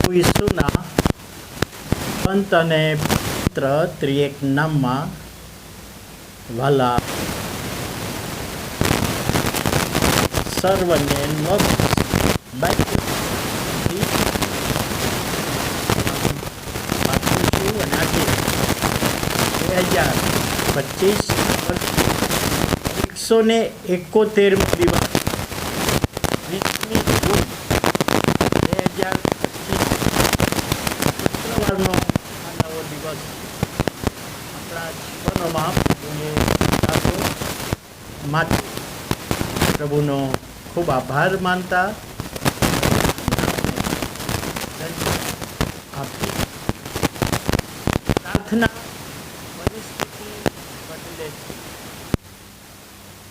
પ્રભુ ઈસુના સંત અને પુત્ર ત્રિએક નામમાં વાલા સર્વને લોક પાછું છું અને આજે 2025 171મો દિવસ 20મી જૂન 2025 શુક્રવારનો આ નવો દિવસ આપણા જીવનોમાં માટે પ્રભુનો ખૂબ આભાર માનતા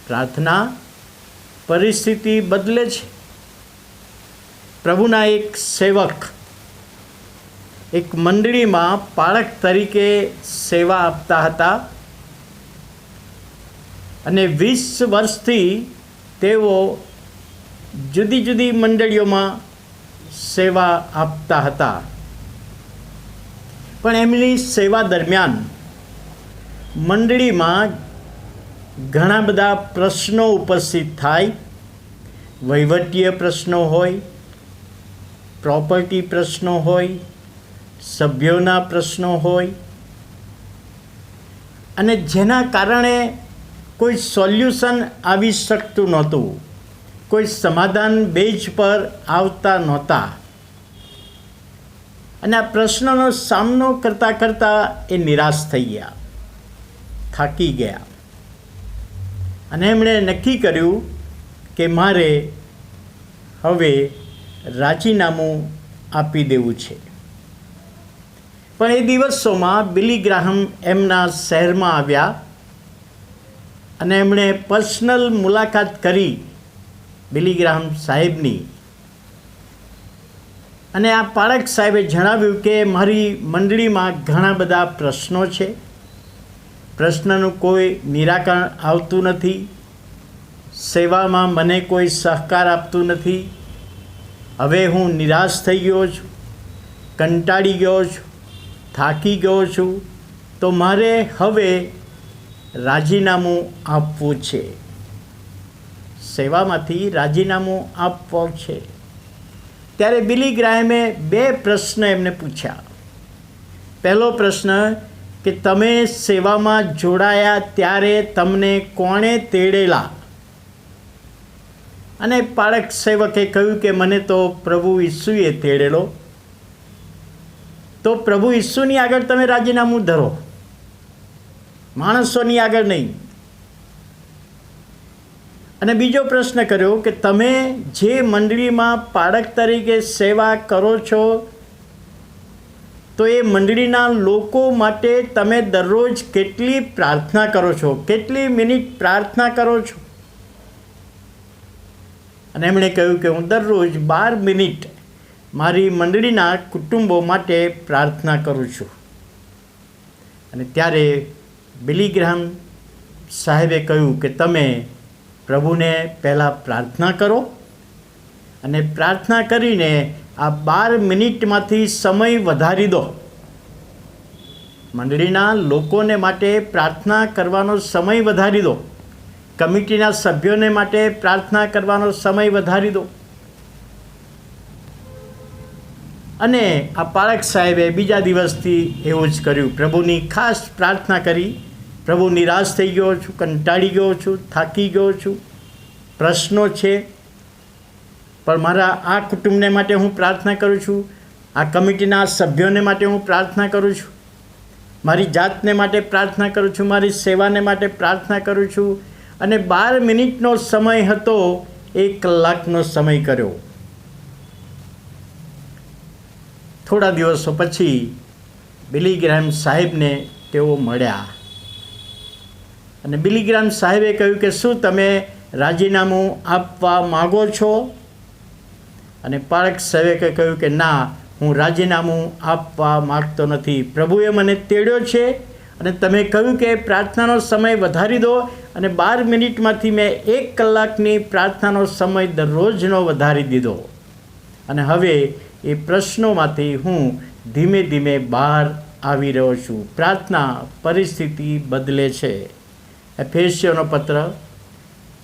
પ્રાર્થના પરિસ્થિતિ બદલે છે. પ્રભુના એક સેવક એક મંડળીમાં પાળક તરીકે સેવા આપતા હતા અને 20 વર્ષથી તેઓ જુદી જુદી મંડળીઓમાં સેવા આપતા હતા. પણ એમની સેવા દરમિયાન મંડળીમાં ઘણા બધા પ્રશ્નો ઉપસ્થિત થાય. વહીવટીય પ્રશ્નો હોય, પ્રોપર્ટી પ્રશ્નો હોય, સભ્યોના પ્રશ્નો હોય અને જેના કારણે કોઈ સોલ્યુશન આવી શકતું નહોતું, કોઈ સમાધાન બેઝ પર આવતા નહોતા અને આ પ્રશ્નોનો સામનો કરતાં કરતાં એ નિરાશ થઈ ગયા, થાકી ગયા અને એમણે નક્કી કર્યું કે મારે હવે રાજીનામું આપી દેવું છે. પણ એ દિવસોમાં બિલી ગ્રાહમ એમના શહેરમાં આવ્યા અને એમણે પર્સનલ મુલાકાત કરી બિલી ગ્રાહમ સાહેબની અને આ પાળક સાહેબે જણાવ્યું કે મારી મંડળીમાં ઘણા બધા પ્રશ્નો છે, પ્રશ્નનું કોઈ નિરાકરણ આવતું નથી, સેવામાં મને કોઈ સહકાર આપતું નથી, હવે હું નિરાશ થઈ ગયો છું, કંટાળી ગયો છું, થાકી ગયો છું, તો મારે હવે રાજીનામું આપવું છે, સેવામાંથી રાજીનામું આપવું છે. ત્યારે બિલી ગ્રાહમે 2 પ્રશ્ન એમને પૂછ્યા. પહેલો પ્રશ્ન કે તમે સેવામાં જોડાયા ત્યારે તમને કોણે તેડેલા? અને પાળક સેવકે કહ્યું કે મને તો પ્રભુ ઈસુએ તેડેલો. તો પ્રભુ ઈસુની આગળ તમે રાજીનામું ધરો, માણસોની આગળ નહીં. અને બીજો પ્રશ્ન કર્યો કે તમે જે મંડળીમાં પાળક તરીકે સેવા કરો છો તો એ મંડળીના લોકો માટે તમે દરરોજ કેટલી પ્રાર્થના કરો છો, કેટલી મિનિટ પ્રાર્થના કરો છો? અને એમણે કહ્યું કે હું દરરોજ 12 મિનિટ મારી મંડળીના કુટુંબો માટે પ્રાર્થના કરું છું. અને ત્યારે બિલી ગ્રાહમ સાહેબે કહ્યું કે તમે પ્રભુને પહેલાં પ્રાર્થના કરો અને પ્રાર્થના કરીને આ 12 મિનિટમાંથી સમય વધારી દો. મંડળીના લોકોને માટે પ્રાર્થના કરવાનો સમય વધારી દો, કમિટીના સભ્યોને માટે પ્રાર્થના કરવાનો સમય વધારી દો. અને આ પાળક સાહેબે બીજા દિવસથી એવું જ કર્યું, પ્રભુની ખાસ પ્રાર્થના કરી. પ્રભુ, નિરાશ થઈ ગયો છું, કંટાળી ગયો છું, થાકી ગયો છું, પ્રશ્નો છે, પણ મારા આ કુટુંબને માટે હું પ્રાર્થના કરું છું, આ કમિટીના સભ્યોને માટે હું પ્રાર્થના કરું છું, મારી જાતને માટે પ્રાર્થના કરું છું, મારી સેવાને માટે પ્રાર્થના કરું છું. અને 12 મિનિટનો સમય હતો, 1 કલાકનો સમય કર્યો. થોડા દિવસો પછી બિલી ગ્રાહમ સાહેબને તેઓ મળ્યા અને બિલી ગ્રાહમ સાહેબે કહ્યું કે શું તમે રાજીનામું આપવા માગો છો? અને પાળક સેવકે કહ્યું કે ના, હું રાજીનામું આપવા માગતો નથી. પ્રભુએ મને તેડ્યો છે અને તમે કહ્યું કે પ્રાર્થનાનો સમય વધારી દો અને 12 મિનિટમાંથી મેં 1 કલાકની પ્રાર્થનાનો સમય દરરોજનો વધારી દીધો અને હવે એ પ્રશ્નોમાંથી હું ધીમે ધીમે બહાર આવી રહ્યો છું. પ્રાર્થના પરિસ્થિતિ બદલે છે. એફેસીઓનો પત્ર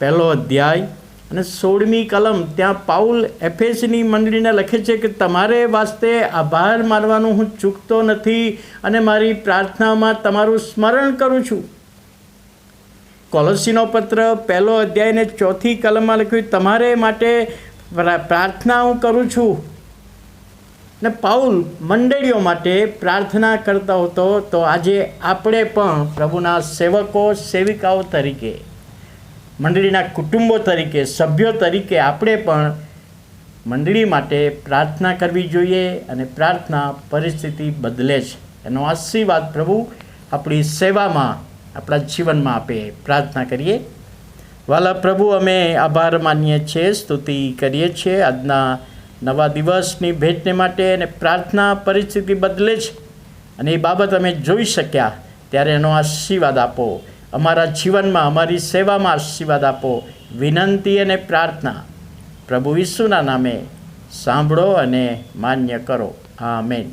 1 અધ્યાય અને 16મી કલમ, ત્યાં પાઉલ એફેસની મંડળીને લખે છે કે તમારે વાસ્તે આભાર માનવાનું હું ચૂકતો નથી અને મારી પ્રાર્થનામાં તમારું સ્મરણ કરું છું. કોલોસીનો પત્ર 1 અધ્યાય ને 4થી કલમમાં લખ્યું તમારે માટે પ્રાર્થના હું કરું છું. ને પાઉલ મંડળીઓ માટે પ્રાર્થના કરતો હતો. તો આજે આપણે પણ પ્રભુના સેવકો સેવિકાઓ તરીકે, મંડળીના કુટુંબો તરીકે, સભ્યો તરીકે આપણે પણ મંડળી માટે પ્રાર્થના કરવી જોઈએ. અને પ્રાર્થના પરિસ્થિતિ બદલે છે. એનો આશીર્વાદ પ્રભુ આપણી સેવામાં, આપણા જીવનમાં આપે. પ્રાર્થના કરીએ. વાલા પ્રભુ, અમે આભાર માનીએ છીએ, સ્તુતિ કરીએ છીએ આજના નવા દિવસની ભેટને માટે. અને પ્રાર્થના પરિસ્થિતિ બદલે છે અને એ બાબત અમે જોઈ શક્યા, ત્યારે એનો આશીર્વાદ આપો. અમારા જીવનમાં, અમારી સેવામાં આશીર્વાદ આપો. વિનંતી અને પ્રાર્થના પ્રભુ ઈસુના નામે સાંભળો અને માન્ય કરો. આમેન.